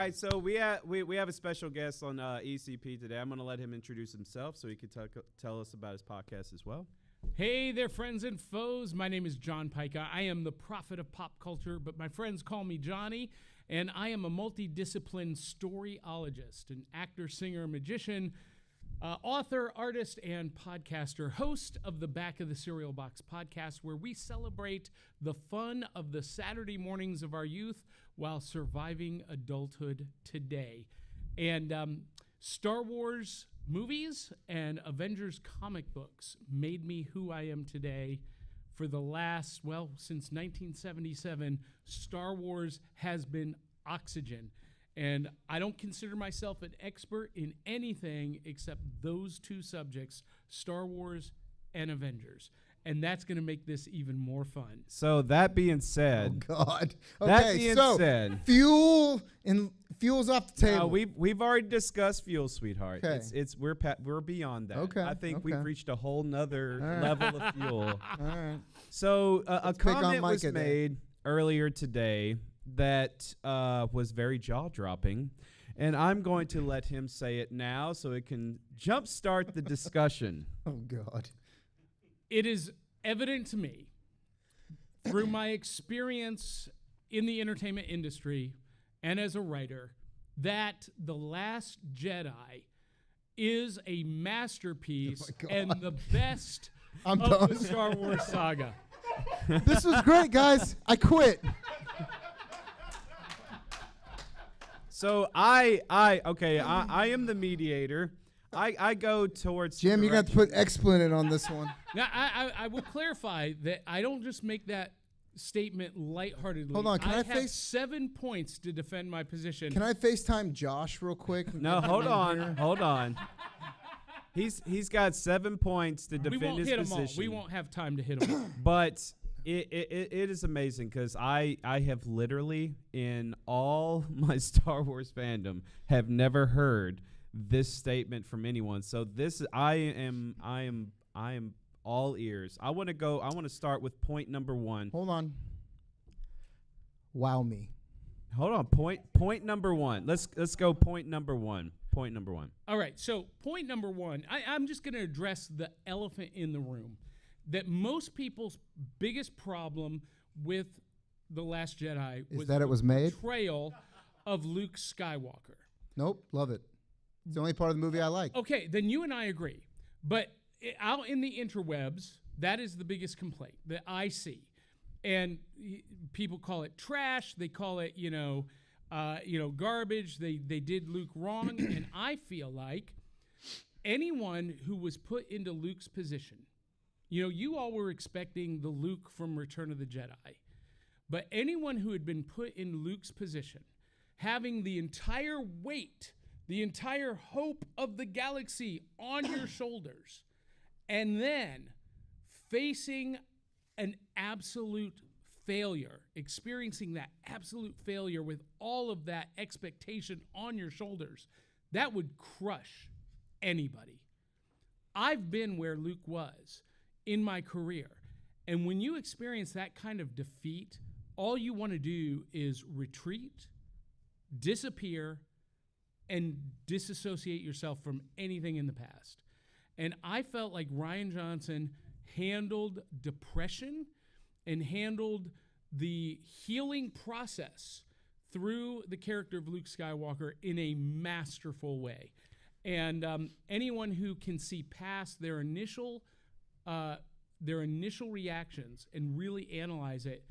All right, so we have a special guest on ECP today. I'm going to let him introduce himself so he could tell us about his podcast as well. Hey there, friends and foes. My name is John Pica. I am the prophet of pop culture, but my friends call me Johnny, and I am a multidisciplined storyologist, an actor, singer, magician, author, artist, and podcaster, host of the Back of the Cereal Box podcast, where we celebrate the fun of the Saturday mornings of our youth while surviving adulthood today. And Star Wars movies and Avengers comic books made me who I am today. For the last, since 1977, Star Wars has been oxygen. And I don't consider myself an expert in anything except those two subjects, Star Wars and Avengers. And that's going to make this even more fun. So that being said, oh God. Okay, that being said, fuel's off the table. We've already discussed fuel, sweetheart. Okay. We're beyond that. Okay. I think we've reached a whole nother level of fuel. All right. So a comment was made earlier today that was very jaw-dropping, and I'm going to let him say it now so it can jumpstart the discussion. Oh God. It is evident to me through my experience in the entertainment industry and as a writer that The Last Jedi is a masterpiece and the best of the Star Wars saga. This was great, guys. I quit. So I am the mediator. I go towards Jim. You got to put expletive on this one. Now, I will clarify that I don't just make that statement lightheartedly. Hold on, I have 7 points to defend my position. Can I FaceTime Josh real quick? No, hold on. He's got 7 points to defend his position. Them all. We won't have time to hit them all. But it is amazing because I have literally in all my Star Wars fandom have never heard this statement from anyone. So I am all ears. I want to start with point number 1. Hold on. Wow me. Hold on. Point number 1. Let's go point number 1. Point number 1. All right. So point number 1, I'm just going to address the elephant in the room. That most people's biggest problem with The Last Jedi was that it was made? Portrayal of Luke Skywalker. Nope. Love it. It's the only part of the movie I like. Okay, then you and I agree. But out in the interwebs, that is the biggest complaint that I see. And people call it trash. They call it, garbage. They did Luke wrong. And I feel like anyone who was put into Luke's position, you all were expecting the Luke from Return of the Jedi. But anyone who had been put in Luke's position, having the entire weight, the entire hope of the galaxy on your shoulders, and then facing an absolute failure, experiencing that absolute failure with all of that expectation on your shoulders, that would crush anybody. I've been where Luke was in my career, and when you experience that kind of defeat, all you want to do is retreat, disappear, and disassociate yourself from anything in the past. And I felt like Rian Johnson handled depression and handled the healing process through the character of Luke Skywalker in a masterful way. And anyone who can see past their initial reactions and really analyze it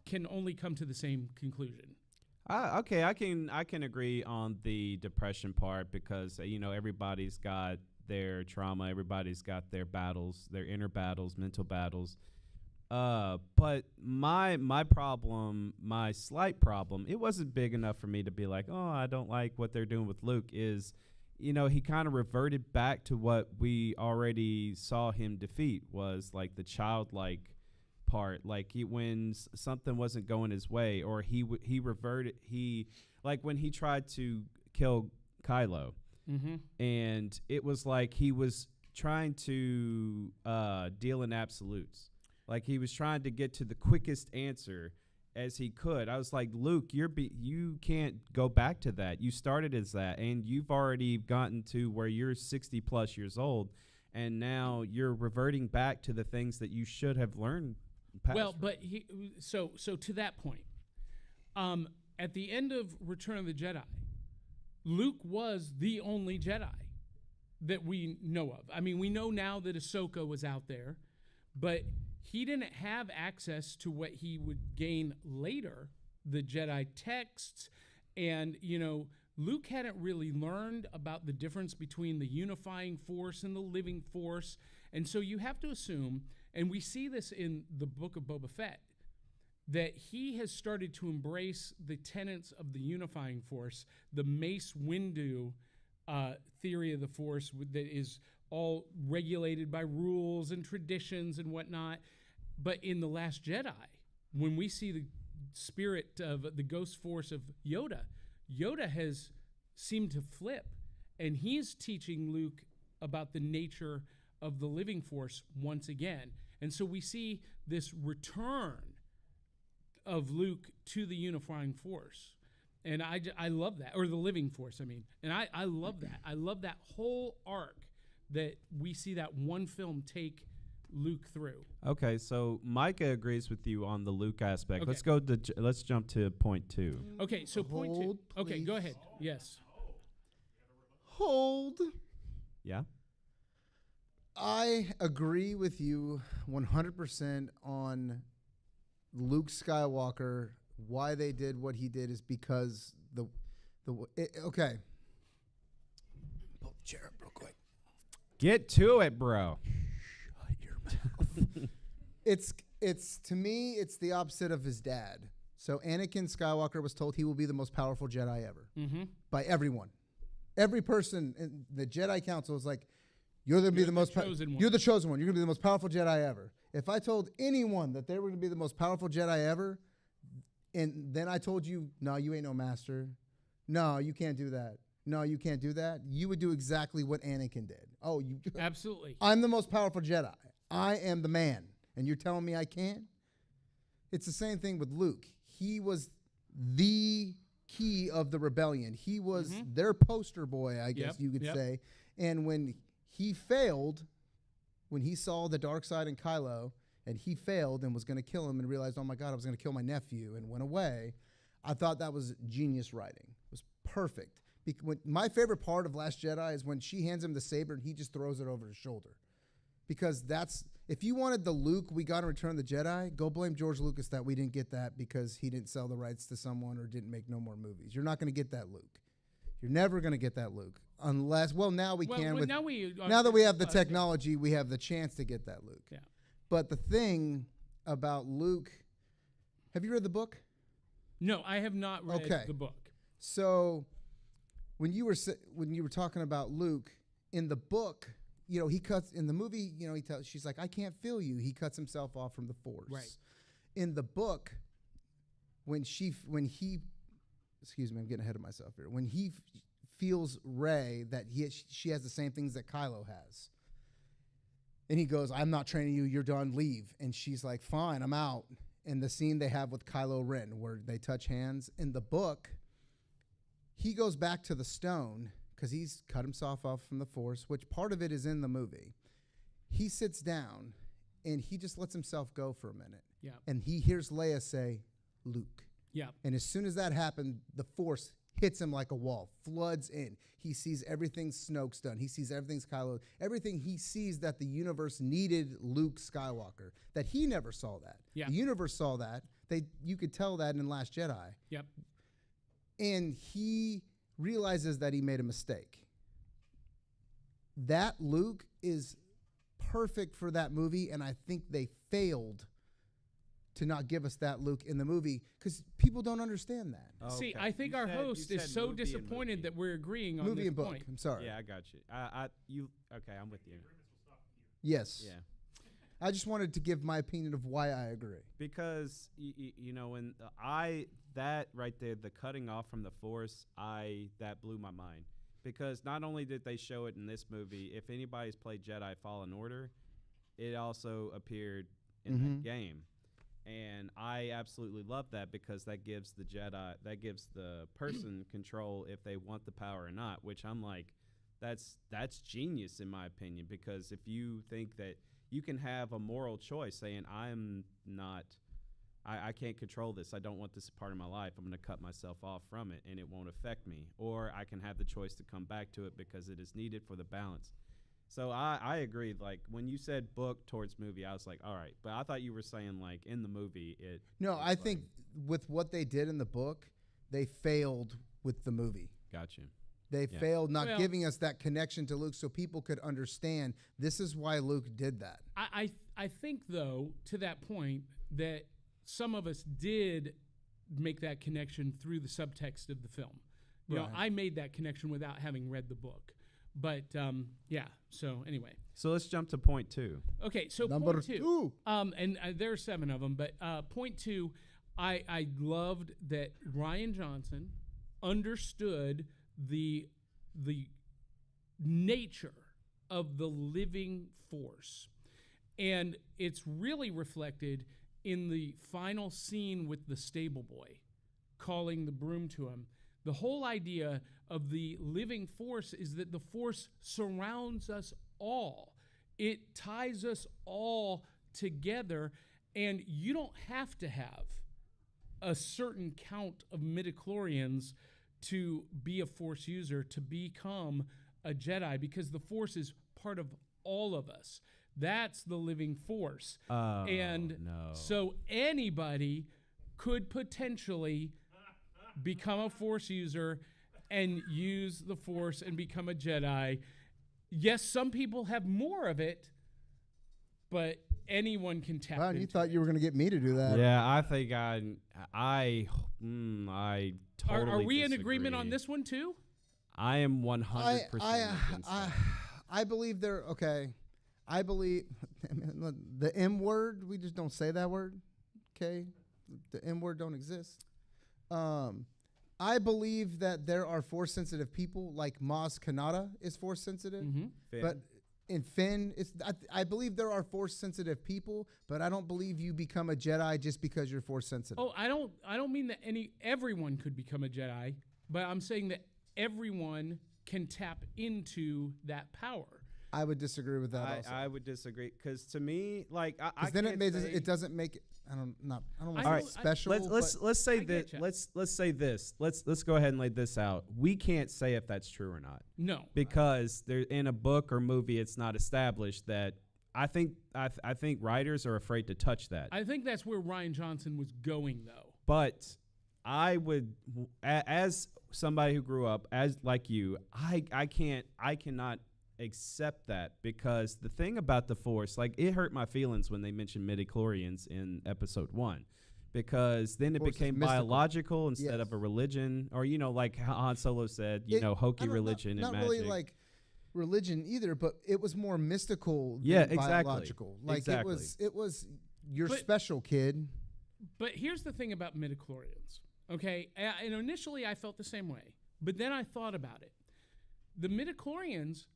can only come to the same conclusion. Okay, I can agree on the depression part because everybody's got their trauma, everybody's got their battles, their inner battles, mental battles. But my problem, my slight problem, it wasn't big enough for me to be like, oh, I don't like what they're doing with Luke. Is he kind of reverted back to what we already saw him defeat, was like the childlike part, like when something wasn't going his way, or he reverted. Like when he tried to kill Kylo, and it was like he was trying to deal in absolutes, like he was trying to get to the quickest answer as he could. I was like, Luke, you can't go back to that. You started as that, and you've already gotten to where you're 60 plus years old, and now you're reverting back to the things that you should have learned. Well, but so to that point, at the end of Return of the Jedi, Luke was the only Jedi that we know of. I mean, we know now that Ahsoka was out there, but he didn't have access to what he would gain later, the Jedi texts. And, Luke hadn't really learned about the difference between the unifying force and the living force. And so you have to assume, and we see this in the book of Boba Fett, that he has started to embrace the tenets of the unifying force, the Mace Windu theory of the force that is all regulated by rules and traditions and whatnot. But in The Last Jedi, when we see the spirit of the ghost force of Yoda, Yoda has seemed to flip, and he's teaching Luke about the nature of the living force once again. And so we see this return of Luke to the unifying force. And I love that, or the living force, I mean. And I love that. I love that whole arc that we see that one film take Luke through. Okay, so Micah agrees with you on the Luke aspect. Okay. Let's jump to point 2. Okay, so point 2. Hold, Okay, please. go ahead. Yes. Hold. Yeah? I agree with you 100% on Luke Skywalker. Why they did what he did is because okay. Pull the chair up real quick. Get to it, bro. Shut your mouth. It's to me, it's the opposite of his dad. So Anakin Skywalker was told he will be the most powerful Jedi ever by everyone. Every person in the Jedi Council is like, you're going to be the most chosen one. You're the chosen one. You're going to be the most powerful Jedi ever. If I told anyone that they were going to be the most powerful Jedi ever, and then I told you, no, you ain't no master. No, you can't do that. No, you can't do that. You would do exactly what Anakin did. Oh, you Absolutely. I'm the most powerful Jedi. I am the man. And you're telling me I can't? It's the same thing with Luke. He was the key of the rebellion. He was their poster boy, I guess you could say. And when he failed, when he saw the dark side in Kylo, and he failed and was going to kill him and realized, oh my God, I was going to kill my nephew and went away, I thought that was genius writing. It was perfect. My favorite part of Last Jedi is when she hands him the saber and he just throws it over his shoulder. Because if you wanted the Luke we got in Return of the Jedi, go blame George Lucas that we didn't get that because he didn't sell the rights to someone or didn't make no more movies. You're not going to get that Luke. You're never going to get that Luke unless, now we can. Now that we have the technology, we have the chance to get that Luke. Yeah. But the thing about Luke, have you read the book? No, I have not read the book. So when you were talking about Luke in the book, he cuts in the movie. She's like, I can't feel you. He cuts himself off from the Force. Right. In the book, when he, excuse me, I'm getting ahead of myself here. When he feels Rey that she has the same things that Kylo has. And he goes, I'm not training you. You're done. Leave. And she's like, fine, I'm out. And the scene they have with Kylo Ren where they touch hands. In the book, he goes back to the stone because he's cut himself off from the Force, which part of it is in the movie. He sits down and he just lets himself go for a minute. Yeah. And he hears Leia say, Luke. Yeah. And as soon as that happened, the Force hits him like a wall, floods in. He sees everything Snoke's done. He sees everything's Kylo. Everything he sees that the universe needed Luke Skywalker, that he never saw that. Yeah. The universe saw that. You could tell that in Last Jedi. Yep. And he realizes that he made a mistake. That Luke is perfect for that movie, and I think they failed to not give us that Luke in the movie because people don't understand that. Oh, See, okay. I think our host is so disappointed that we're agreeing on Movie this and book. point. I'm sorry. Yeah, I got you. Okay, I'm with you. Yes. Yeah. I just wanted to give my opinion of why I agree. Because when that right there, the cutting off from the Force, that blew my mind. Because not only did they show it in this movie, if anybody's played Jedi Fallen Order, it also appeared in that game. And I absolutely love that because that gives the person control if they want the power or not, which I'm like, that's genius in my opinion, because if you think that you can have a moral choice saying I can't control this, I don't want this part of my life, I'm going to cut myself off from it and it won't affect me, or I can have the choice to come back to it because it is needed for the balance. So I agree. Like when you said book towards movie, I was like, all right. But I thought you were saying like in the movie it. No, I think with what they did in the book, they failed with the movie. Gotcha. They failed not giving us that connection to Luke so people could understand this is why Luke did that. I think, though, to that point, that some of us did make that connection through the subtext of the film. You know, I made that connection without having read the book. But, so anyway. So let's jump to point 2. Okay, so Number point 2. And there are 7 of them, but point 2, I loved that Ryan Johnson understood the nature of the living force. And it's really reflected in the final scene with the stable boy calling the broom to him. The whole idea of the living force is that the force surrounds us all. It ties us all together, and you don't have to have a certain count of midichlorians to be a force user, to become a Jedi, because the force is part of all of us. That's the living force. So anybody could potentially become a force user and use the force and become a Jedi. Yes, some people have more of it, but anyone can tap into You thought you were going to get me to do that. Yeah, I think I totally Are we in disagree. agreement on this one too? I am 100% against that. I believe they're okay. I believe the M word, we just don't say that word. Okay? The M word don't exist. I believe that there are force sensitive people, like Maz Kanata is force sensitive. Mm-hmm. But in Finn, I believe there are force sensitive people, but I don't believe you become a Jedi just because you're force sensitive. Oh, I don't mean that everyone could become a Jedi, but I'm saying that everyone can tap into that power. I would disagree with that. Also. I would disagree because to me, like, it doesn't make it. I don't want to say special. Let's say that. Let's say this. Let's go ahead and lay this out. We can't say if that's true or not. No, because there in a book or movie, it's not established that. I think writers are afraid to touch that. I think that's where Ryan Johnson was going, though. But I would, as somebody who grew up as like you, I cannot accept that, because the thing about the Force, like, it hurt my feelings when they mentioned midichlorians in episode 1, because then it became biological instead of a religion, or like Han Solo said, hokey religion and magic. Not really like religion either, but it was more mystical than biological. Like it was you're special, kid. But here's the thing about midichlorians. Okay, and initially I felt the same way, but then I thought about it. The midichlorians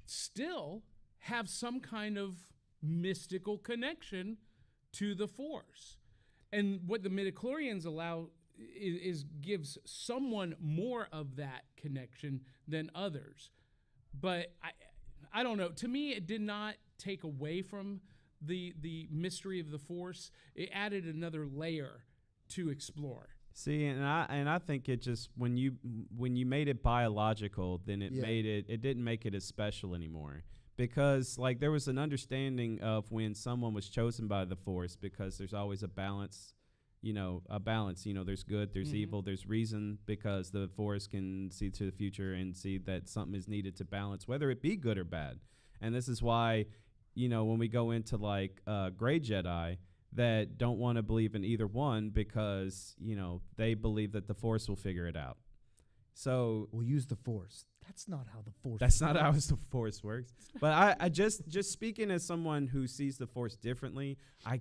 still have some kind of mystical connection to the Force. And what the midichlorians allow is gives someone more of that connection than others. But I don't know. To me, it did not take away from the mystery of the Force. It added another layer to explore. See, and I think it just when you made it biological, then it didn't make it as special anymore, because like there was an understanding of when someone was chosen by the Force, because there's always a balance, there's good, there's evil, there's reason, because the Force can see to the future and see that something is needed to balance, whether it be good or bad. And this is why, when we go into like gray Jedi that don't want to believe in either one, because they believe that the Force will figure it out. So we'll use the Force. That's not how the Force. That's not how the Force works. But I just speaking as someone who sees the Force differently, I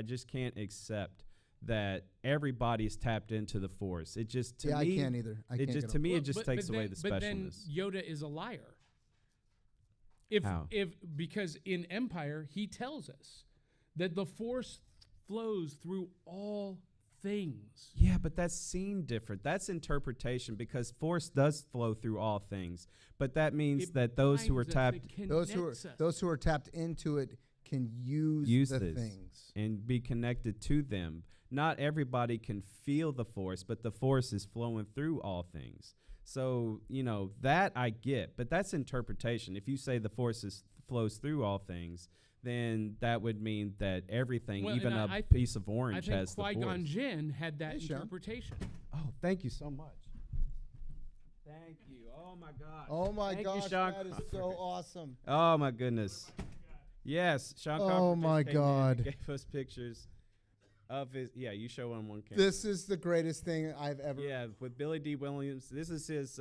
just can't accept that everybody's tapped into the Force. It just to me, I can't either. It just takes away the specialness. But then Yoda is a liar. Because in Empire he tells us that the Force flows through all things. Yeah, but that's seen different. That's interpretation because force does flow through all things. But that means that those who are tapped, those who are tapped into it can use the this things and be connected to them. Not everybody can feel the force, but the force is flowing through all things. So, that I get, but that's interpretation. If you say the force flows through all things, then that would mean that everything, even a piece of orange, has the force. I think Qui-Gon Jinn had that interpretation. Oh, thank you so much. Thank you. Oh, my gosh. Oh, my Thank gosh, you, Sean that is Crawford. so awesome. Oh, my goodness. Yes, Sean Crawford Oh, just my came in God. and gave us pictures of his. Yeah, you show on one camera. This is the greatest thing I've ever. Yeah, with Billy D. Williams. This is his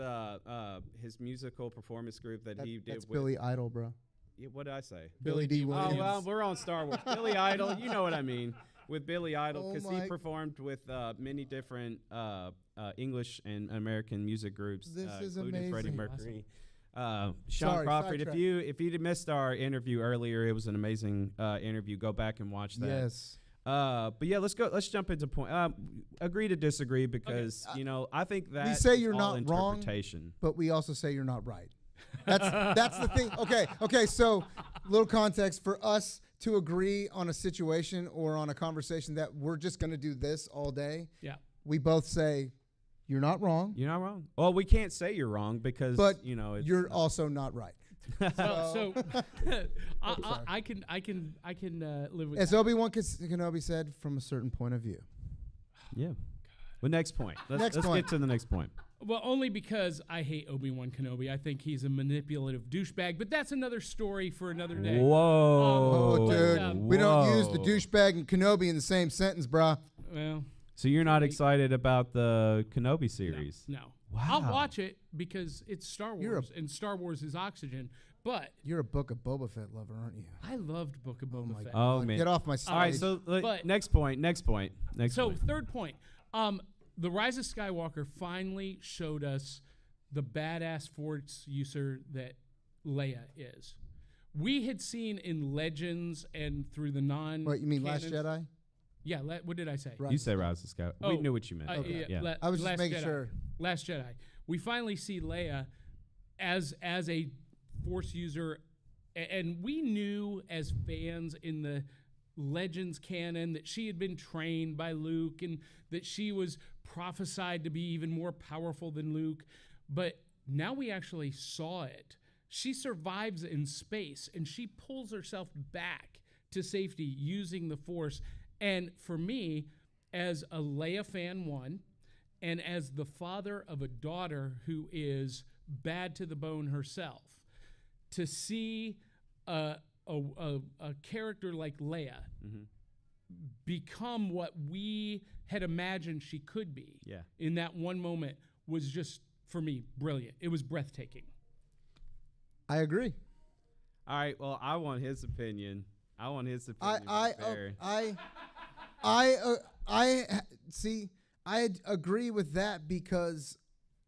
musical performance group that he did That's with. Billy Idol, bro. Yeah, what did I say? Billy D. Williams. Oh, well, we're on Star Wars. Billy Idol, you know what I mean. With Billy Idol, because he my- performed with many different English and American music groups, This is including Freddie amazing. Mercury. Sean Sorry, Crawford, sidetrack. if you'd missed our interview earlier, it was an amazing interview. Go back and watch that. Yes. But yeah, let's jump into point. Agree to disagree because I think that We say is you're all not wrong, interpretation. but we also say you're not right. That's the thing. Okay. So, little context for us to agree on a situation or on a conversation that we're just going to do this all day. Yeah. We both say you're not wrong, You're not wrong. Well, we can't say you're wrong because but it's you're also not right. So I can live with As that. Obi-Wan Kenobi said, from a certain point of view. yeah. Well, next point. Let's Next point. get to the next point. Well, only because I hate Obi-Wan Kenobi. I think he's a manipulative douchebag, but that's another story for another day. Whoa. Oh, dude. but, We don't use the Whoa. douchebag and Kenobi in the same sentence, brah. Well, So you're not excited about the Kenobi series? no. Wow. I'll watch it because it's Star Wars, and Star Wars is oxygen. But You're a Book of Boba Fett lover, aren't you? I loved Book of Boba Fett. Oh, man. Get off my stage. All right, so But- next point. So third point, the Rise of Skywalker finally showed us the badass force user that Leia is. We had seen in Legends and through the non. What, you mean Last Jedi? Yeah. What did I say? Right. You say Rise of Skywalker. We Oh, knew what you meant. Okay. Yeah. I was just Last making Jedi. sure. Last Jedi. We finally see Leia as a force user, and we knew as fans in the Legends canon that she had been trained by Luke and that she was prophesied to be even more powerful than Luke. But now we actually saw it. She survives in space and she pulls herself back to safety using the Force. And for me, as a Leia fan, one, and as the father of a daughter who is bad to the bone herself, to see a character like Leia become what we had imagined she could be in that one moment was just, for me, brilliant. It was breathtaking. I agree. All right. Well, I want his opinion. See, I agree with that because,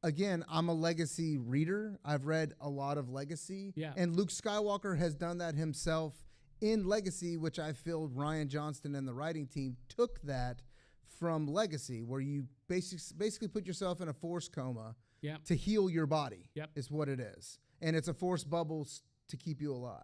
again, I'm a Legacy reader. I've read a lot of Legacy. Yeah. And Luke Skywalker has done that himself in Legacy, which I feel Rian Johnston and the writing team took that from Legacy, where you basically put yourself in a force coma to heal your body, is what it is. And it's a force bubble to keep you alive.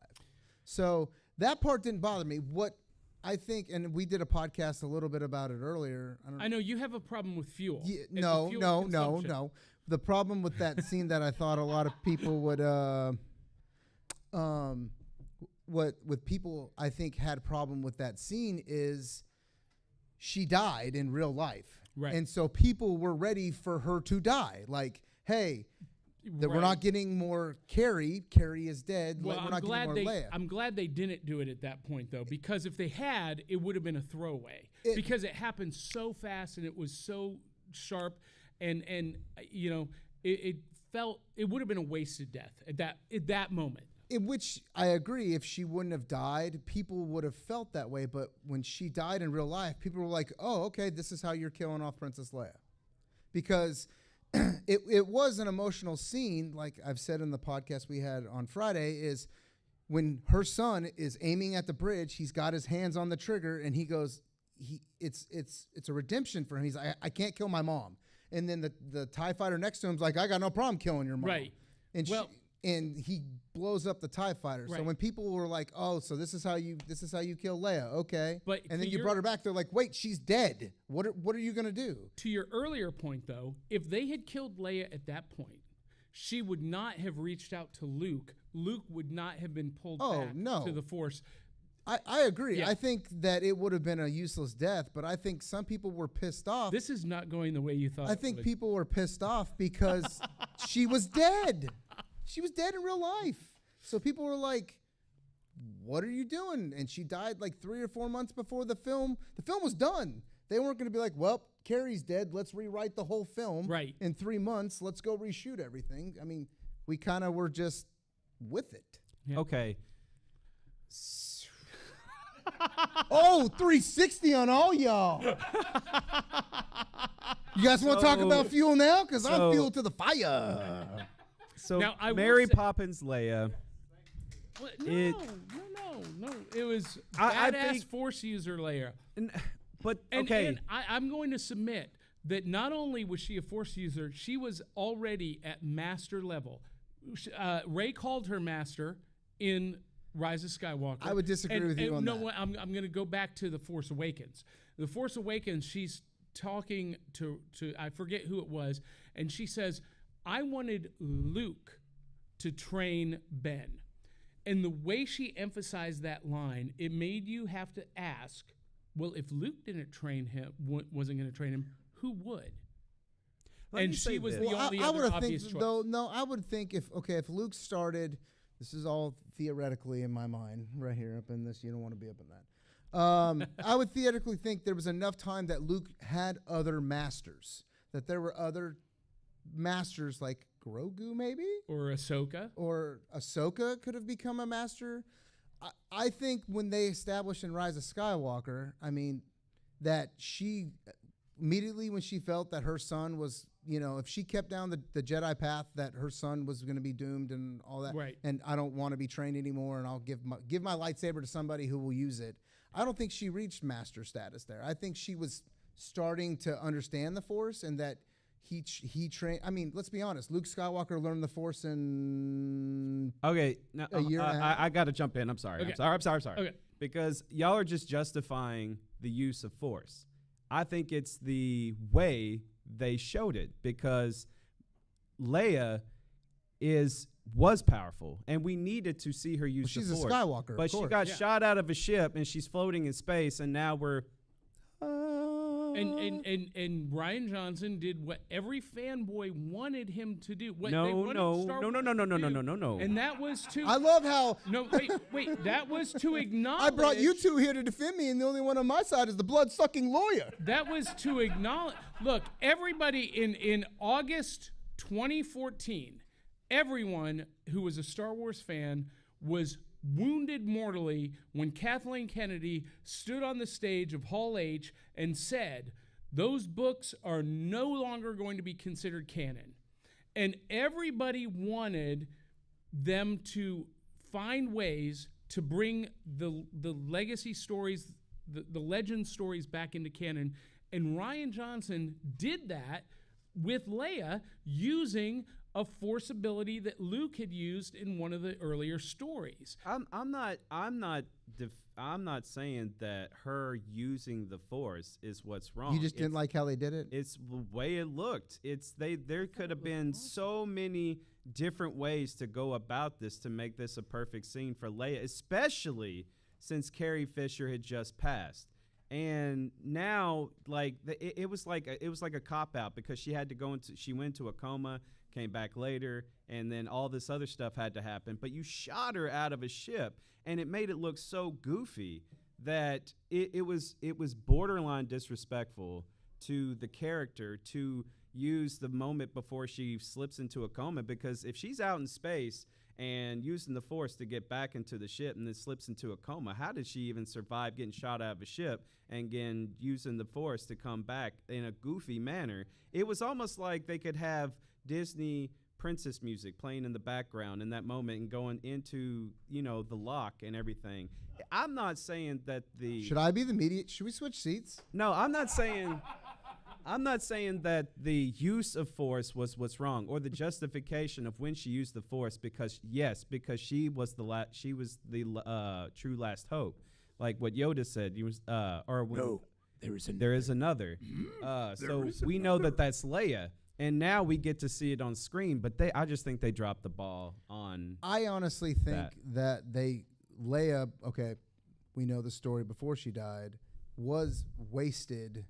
So that part didn't bother me. What I think, and we did a podcast a little bit about it earlier. I know you have a problem with fuel. Yeah, and no. the fuel consumption. The problem with that scene that I thought a lot of people would, what people I think had a problem with that scene is she died in real life. Right. And so people were ready for her to die. Like, hey, we're not getting more Carrie. Carrie is dead. Well, we're not getting more Leia. I'm glad they didn't do it at that point, though, because if they had, it would have been a throwaway. Because it happened so fast and it was so sharp, and you know, it felt it would have been a wasted death at that moment. In which I agree, if she wouldn't have died, people would have felt that way. But when she died in real life, people were like, "Oh, okay, this is how you're killing off Princess Leia," because it was an emotional scene. Like I've said in the podcast we had on Friday, is when her son is aiming at the bridge, he's got his hands on the trigger, and he goes, it's a redemption for him. He's like, I can't kill my mom. And then the TIE fighter next to him's like, I got no problem killing your mom. Right. And and he blows up the TIE fighter. Right. So when people were like, oh, so this is how you kill Leia, okay. But and then you brought her back, they're like, wait, she's dead. What are you gonna do? To your earlier point, though, if they had killed Leia at that point, she would not have reached out to Luke. Luke would not have been pulled back to the Force. I agree. Yeah. I think that it would have been a useless death, but I think some people were pissed off. This is not going the way you thought. I think people were pissed off because she was dead. She was dead in real life. So people were like, what are you doing? And she died like 3 or 4 months before the film. The film was done. They weren't going to be like, well, Carrie's dead. Let's rewrite the whole film in 3 months. Let's go reshoot everything. I mean, we kind of were just with it. Yeah. Okay. 360 on all y'all. You guys want to talk about fuel now? Because I'm fuel to the fire. So now, Mary Poppins Leia. Well, no. It was badass Force user Leia. And I'm going to submit that not only was she a Force user, she was already at master level. Rey called her master in Rise of Skywalker. I would disagree with you on that. No, I'm going to go back to The Force Awakens. The Force Awakens, she's talking to I forget who it was, and she says, I wanted Luke to train Ben. And the way she emphasized that line, it made you have to ask, well, if Luke didn't train him, wasn't going to train him, who would? And she was the only other obvious choice. I would think if Luke started, this is all theoretically in my mind right here up in this, you don't want to be up in that. I would theoretically think there was enough time that Luke had other masters, that there were other masters like Grogu maybe? Or Ahsoka could have become a master. I think when they established in Rise of Skywalker, I mean, that she immediately when she felt that her son was, if she kept down the Jedi path, that her son was going to be doomed and all that, right. And I don't want to be trained anymore, and I'll give my lightsaber to somebody who will use it. I don't think she reached master status there. I think she was starting to understand the Force, and that he trained. I mean, let's be honest. Luke Skywalker learned the Force in a year. I got to jump in. I'm sorry. Okay. I'm sorry. Okay. Because y'all are just justifying the use of Force. I think it's the way they showed it, because Leia was powerful, and we needed to see her use the Force. She's a Skywalker, but she got shot out of a ship, and she's floating in space, and now we're. And Rian Johnson did what every fanboy wanted him to do. No. And that was to. I love how. No, wait. That was to acknowledge. I brought you two here to defend me, and the only one on my side is the blood-sucking lawyer. That was to acknowledge. Look, everybody in August 2014, everyone who was a Star Wars fan was wounded mortally when Kathleen Kennedy stood on the stage of Hall H and said, those books are no longer going to be considered canon. And everybody wanted them to find ways to bring the legacy stories, the legend stories back into canon. And Rian Johnson did that with Leia using a Force ability that Luke had used in one of the earlier stories. I'm not saying that her using the Force is what's wrong. You just didn't like how they did it? It's the way it looked. There could have been so many different ways to go about this to make this a perfect scene for Leia, especially since Carrie Fisher had just passed. And now, like, it was like a cop out, because she went into a coma, came back later, and then all this other stuff had to happen. But you shot her out of a ship, and it made it look so goofy that it was borderline disrespectful to the character to use the moment before she slips into a coma, because if she's out in space and using the Force to get back into the ship and then slips into a coma, how did she even survive getting shot out of a ship and again using the Force to come back in a goofy manner? It was almost like they could have Disney princess music playing in the background in that moment and going into, the lock and everything. I'm not saying that Should I be the media? Should we switch seats? No, I'm not saying that the use of force was what's wrong, or the justification of when she used the force, because she was the true last hope, like what Yoda said. There is another. So we know that that's Leia, and now we get to see it on screen. But I just think they dropped the ball on. I honestly think that Leia. Okay, we know the story before she died was wasted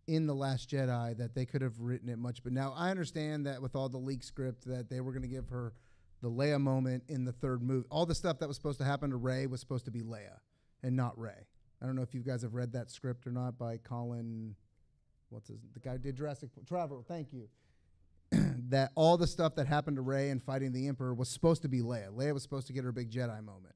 in The Last Jedi, that they could have written it much. But now I understand that with all the leaked script that they were going to give her the Leia moment in the third movie. All the stuff that was supposed to happen to Rey was supposed to be Leia and not Rey. I don't know if you guys have read that script or not by Colin, the guy who did Jurassic Trevor, thank you. That all the stuff that happened to Rey and fighting the Emperor was supposed to be Leia. Leia was supposed to get her big Jedi moment.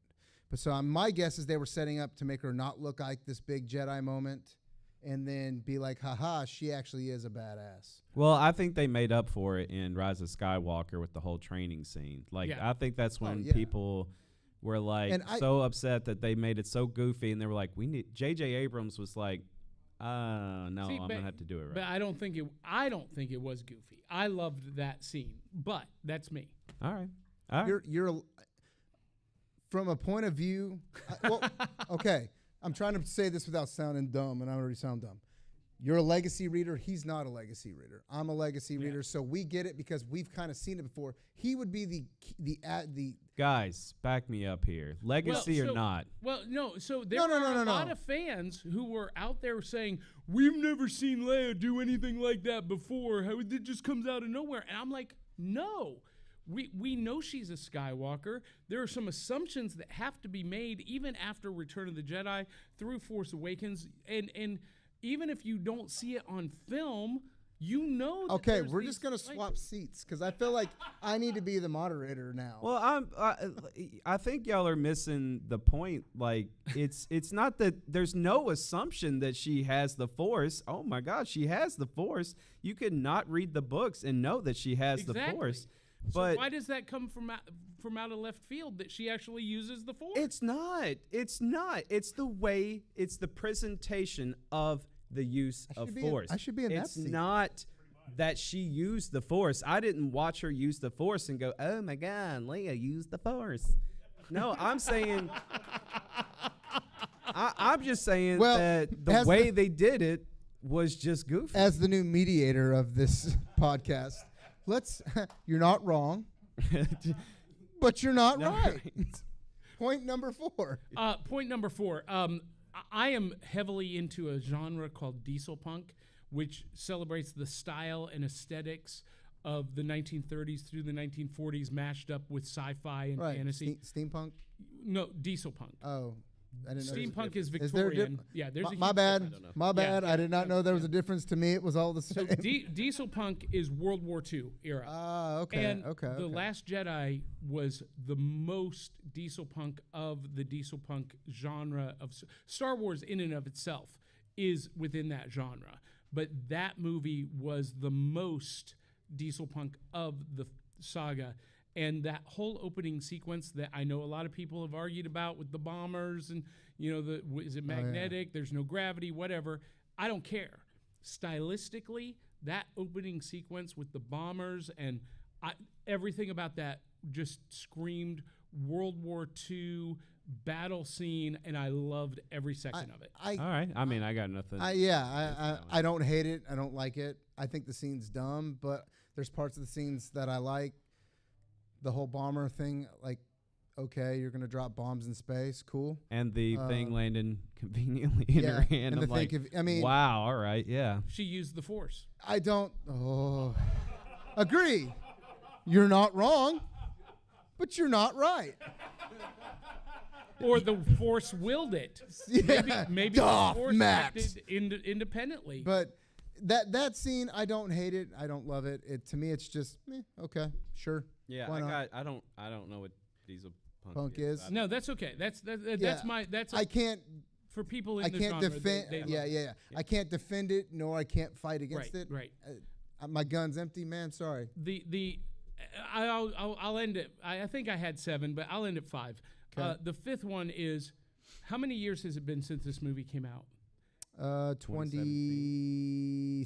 But so my guess is they were setting up to make her not look like this big Jedi moment, and then be like, haha, she actually is a badass. Well, I think they made up for it in Rise of Skywalker with the whole training scene. I think that's when people were so upset that they made it so goofy, and they were like, J.J. Abrams was like, no, I'm gonna have to do it right. But I don't think it was goofy. I loved that scene, but that's me. All right. You're from a point of view. Okay. I'm trying to say this without sounding dumb, and I already sound dumb. You're a legacy reader. He's not a legacy reader. I'm a legacy reader, so we get it because we've kind of seen it before. He would be the guys. Back me up here. Legacy or not? Well, no. So there are a lot of fans who were out there saying we've never seen Leia do anything like that before. How it just comes out of nowhere, and I'm like, no. We know she's a Skywalker. There are some assumptions that have to be made even after Return of the Jedi through Force Awakens. And even if you don't see it on film, you know that okay, we're just going to swap seats because I feel like I need to be the moderator now. Well, I think y'all are missing the point. Like, it's not that there's no assumption that she has the Force. Oh, my God, she has the Force. You could not read the books and know that she has the Force. So why does that come from out of left field that she actually uses the Force? It's not. It's the way, it's the presentation of the use of Force. I should be in that seat. It's not that she used the Force. I didn't watch her use the Force and go, oh my God, Leia used the Force. No, I'm saying, I'm just saying that the way they did it was just goofy. As the new mediator of this podcast, you're not wrong, but you're not right. Point number 4. I am heavily into a genre called diesel punk, which celebrates the style and aesthetics of the 1930s through the 1940s mashed up with sci-fi and fantasy. Steampunk? No, diesel punk. Oh. I didn't know Steampunk is Victorian. There's my bad. My bad. I did not know there was a difference. To me, it was all the same. So diesel punk is World War II era. Okay. And The Last Jedi was the most diesel punk of the diesel punk genre of Star Wars. In and of itself is within that genre, but that movie was the most diesel punk of the saga. And that whole opening sequence that I know a lot of people have argued about with the bombers and, is it magnetic? There's no gravity, whatever. I don't care. Stylistically, that opening sequence with the bombers and everything about that just screamed World War II battle scene, and I loved every second of it. All right. I mean, I got nothing. I don't hate it. I don't like it. I think the scene's dumb, but there's parts of the scenes that I like. The whole bomber thing, okay, you're going to drop bombs in space, cool. And the thing landing conveniently in her hand. And I'm like, wow, all right, yeah. She used the Force. I don't, agree. You're not wrong, but you're not right. Or the Force willed it. Yeah. Maybe the Force acted independently. But that scene, I don't hate it. I don't love it. To me, it's just, okay, sure. Yeah, I don't know what diesel punk is. No, that's okay. That's I can't for people in the genre. I can't defend. I can't defend it, nor I can't fight against it. Right. My gun's empty, man. Sorry. I'll end it. I think I had 7, but I'll end at 5. Okay. The 5th one is, how many years has it been since this movie came out? 20.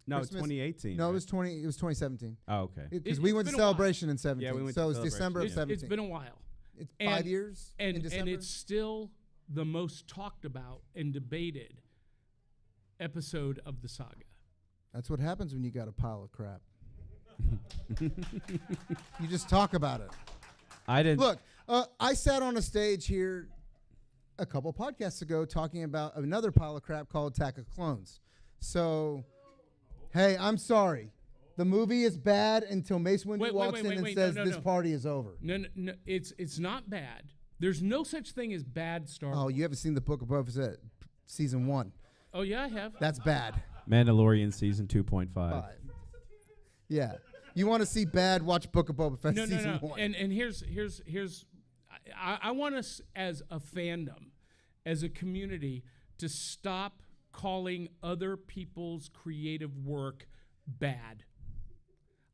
No, Christmas? 2018. No, right? it was 2017. Oh, okay. Because It's we went to been a while. Celebration in 17. Yeah, we went so to it was Celebration, December of yeah. 17. It's been a while. It's 5 And- years in And December. it's still the most talked about and debated episode of the saga. That's what happens when you got a pile of crap. You just talk about it. I didn't. Look, I sat on a stage here a couple podcasts ago talking about another pile of crap called Attack of Clones. So, hey, I'm sorry. The movie is bad until Mace Windu walks in and says this party is over. No, it's not bad. There's no such thing as bad Star Wars. Oh, you haven't seen the Book of Boba Fett season 1. Oh, yeah, I have. That's bad. Mandalorian season 2.5. Five. Yeah. You want to see bad, watch Book of Boba Fett No. season 1. And here's I want us as a fandom, as a community, to stop calling other people's creative work bad.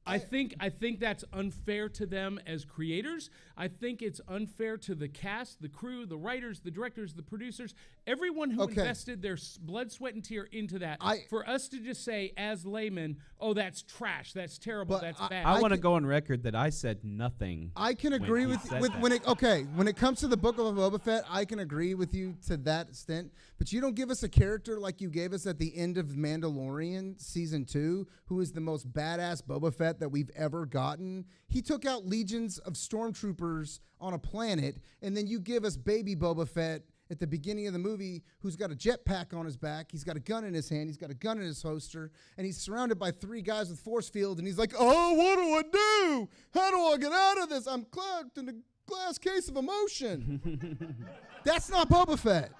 I think that's unfair to them as creators. I think it's unfair to the cast, the crew, the writers, the directors, the producers, everyone who invested their blood, sweat, and tear into that. For us to just say, as laymen, oh, that's trash, that's terrible, But that's bad. I want to go on record that I said nothing. I can agree he with said that. when it comes to the Book of Boba Fett, I can agree with you to that extent. But you don't give us a character like you gave us at the end of Mandalorian season 2, who is the most badass Boba Fett that we've ever gotten. He took out legions of stormtroopers on a planet, and then you give us baby Boba Fett at the beginning of the movie, who's got a jetpack on his back, he's got a gun in his hand, he's got a gun in his holster, and he's surrounded by 3 guys with force field, and he's like, oh, what do I do? How do I get out of this? I'm clogged in a glass case of emotion. That's not Boba Fett.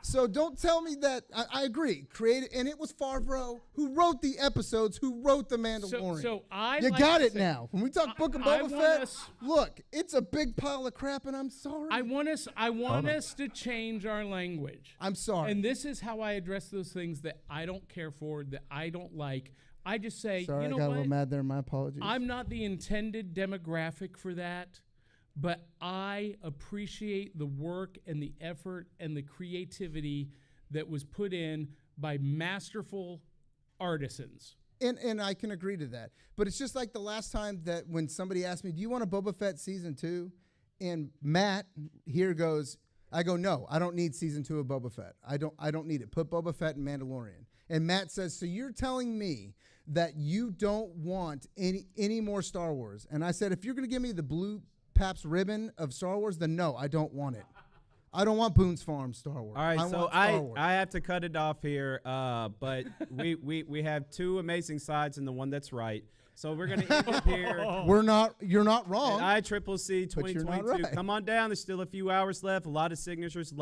So don't tell me that. I agree. Created, and it was Favreau who wrote the episodes, who wrote The Mandalorian. So you got it now. When we talk Book of Boba Fett, us- look, it's a big pile of crap, and I'm sorry. I want us to change our language. I'm sorry. And this is how I address those things that I don't care for, that I don't like. I just say, Sorry, you know I got a what? little mad there. My apologies. I'm not the intended demographic for that, but I appreciate the work and the effort and the creativity that was put in by masterful artisans. And I can agree to that. But it's just like the last time that when somebody asked me, do you want a Boba Fett season 2? And Matt here goes, I go, no, I don't need season 2 of Boba Fett. I don't need it. Put Boba Fett in Mandalorian. And Matt says, so you're telling me that you don't want any more Star Wars? And I said, if you're going to give me the blue Pabst ribbon of Star Wars, then no, I don't want it. I don't want Boone's Farm Star Wars. All right, want so Star Wars. I have to cut it off here, but we have 2 amazing sides and the one that's right. So we're gonna end it here. You're not wrong. At ICCC But you're not 2022. right. Come on down. There's still a few hours left. A lot of signatures.